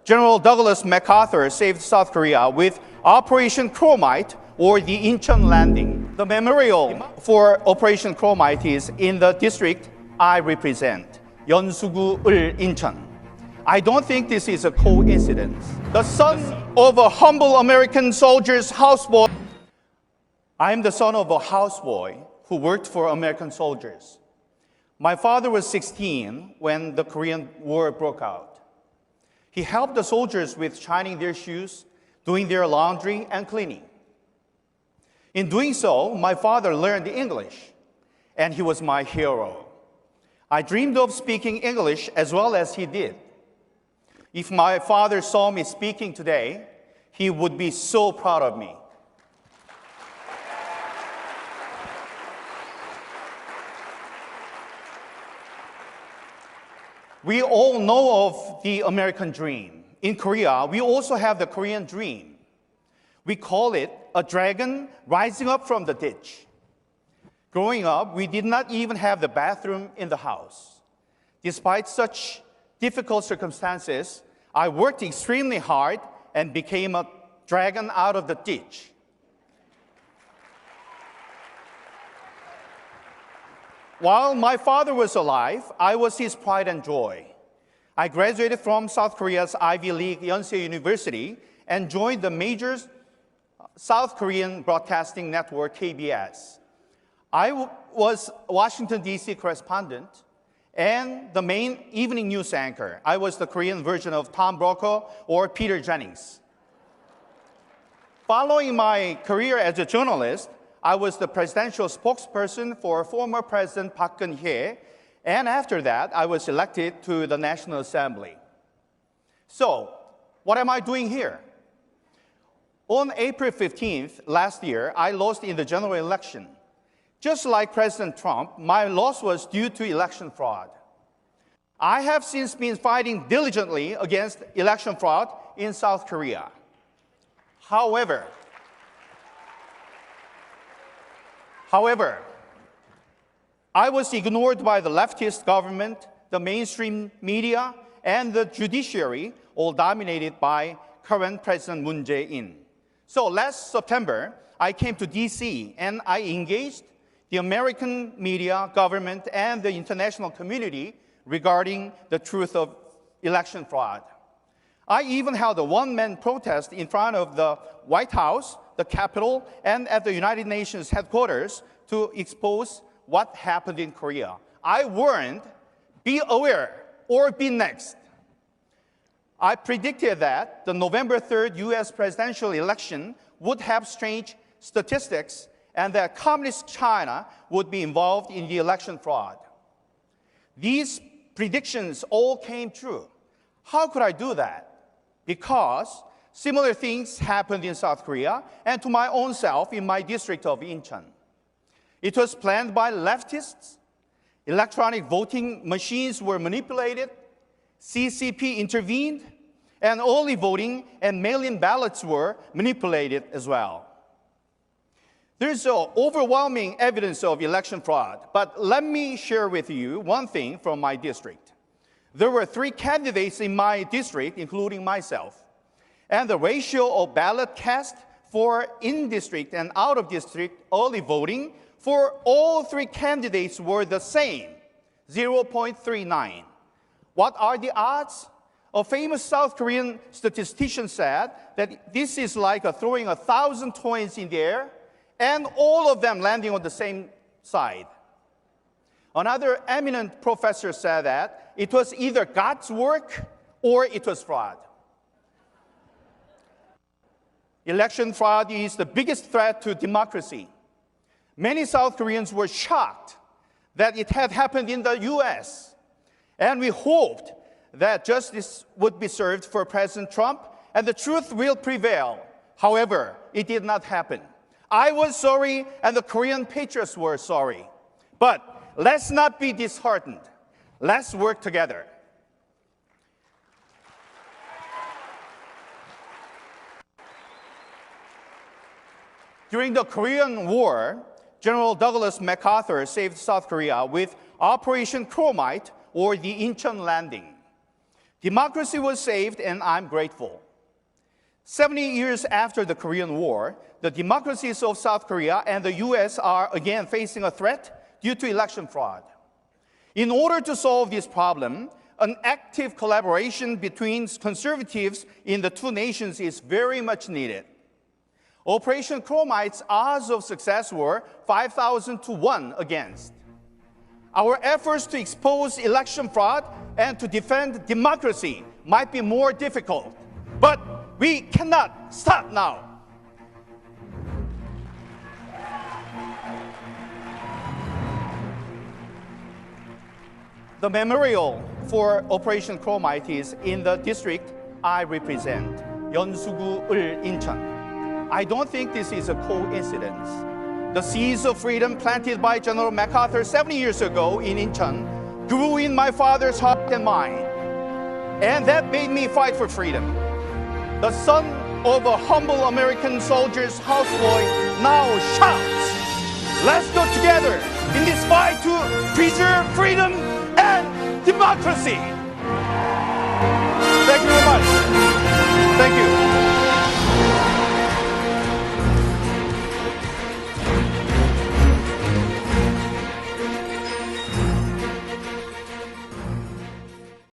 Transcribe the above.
General Douglas MacArthur saved South Korea with Operation Chromite or the Incheon landing. The memorial for Operation Chromite is in the district I represent, 연수구-을 Incheon. I don't think this is a coincidence. The son of a humble American soldier's houseboy. I am the son of a houseboy who worked for American soldiers. My father was 16 when the Korean War broke out. He helped the soldiers with shining their shoes, doing their laundry, and cleaning. In doing so, my father learned English, and he was my hero. I dreamed of speaking English as well as he did. If my father saw me speaking today, he would be so proud of me. We all know of the American dream. In Korea, we also have the Korean dream. We call it a dragon rising up from the ditch. Growing up, we did not even have the bathroom in the house. Despite such difficult circumstances, I worked extremely hard and became a dragon out of the ditch. While my father was alive, I was his pride and joy. I graduated from South Korea's Ivy League Yonsei University and joined the major South Korean broadcasting network, KBS. I was Washington, D.C. correspondent and the main evening news anchor. I was the Korean version of Tom Brokaw or Peter Jennings. Following my career as a journalist, I was the presidential spokesperson for former President Park Geun-hye, and after that, I was elected to the National Assembly. So, what am I doing here? On April 15th last year, I lost in the general election. Just like President Trump, my loss was due to election fraud. I have since been fighting diligently against election fraud in South Korea. However, I was ignored by the leftist government, the mainstream media, and the judiciary, all dominated by current President Moon Jae-in. So last September, I came to DC and I engaged the American media, government, and the international community regarding the truth of election fraud. I even held a one-man protest in front of the White House, the Capitol, and at the United Nations headquarters to expose what happened in Korea. I warned, be aware or be next. I predicted that the November 3rd US presidential election would have strange statistics and that Communist China would be involved in the election fraud. These predictions all came true. How could I do that? Because similar things happened in South Korea and to my own self in my district of Incheon. It was planned by leftists. Electronic voting machines were manipulated. CCP intervened. And early voting and mail-in ballots were manipulated as well. There's overwhelming evidence of election fraud. But let me share with you one thing from my district. There were 3 candidates in my district, including myself. And the ratio of ballot cast for in-district and out-of-district early voting for all 3 candidates were the same, 0.39. What are the odds? A famous South Korean statistician said that this is like throwing 1,000 coins in the air and all of them landing on the same side. Another eminent professor said that it was either God's work or it was fraud. Election fraud is the biggest threat to democracy. Many South Koreans were shocked that it had happened in the US. And we hoped that justice would be served for President Trump and the truth will prevail. However, it did not happen. I was sorry and the Korean patriots were sorry. But let's not be disheartened. Let's work together. During the Korean War, General Douglas MacArthur saved South Korea with Operation Chromite or the Incheon landing. Democracy was saved, and I'm grateful. 70 years after the Korean War, the democracies of South Korea and the US are again facing a threat due to election fraud. In order to solve this problem, an active collaboration between conservatives in the two nations is very much needed. Operation Chromite's odds of success were 5,000 to 1 against. Our efforts to expose election fraud and to defend democracy might be more difficult, but we cannot stop now. The memorial for Operation Chromite is in the district I represent, 연수구-을 인천. I don't think this is a coincidence. The seeds of freedom planted by General MacArthur 70 years ago in Incheon grew in my father's heart and mind, and that made me fight for freedom. The son of a humble American soldier's houseboy now shouts, let's go together in this fight to preserve freedom and democracy. Thank you very much. Thank you.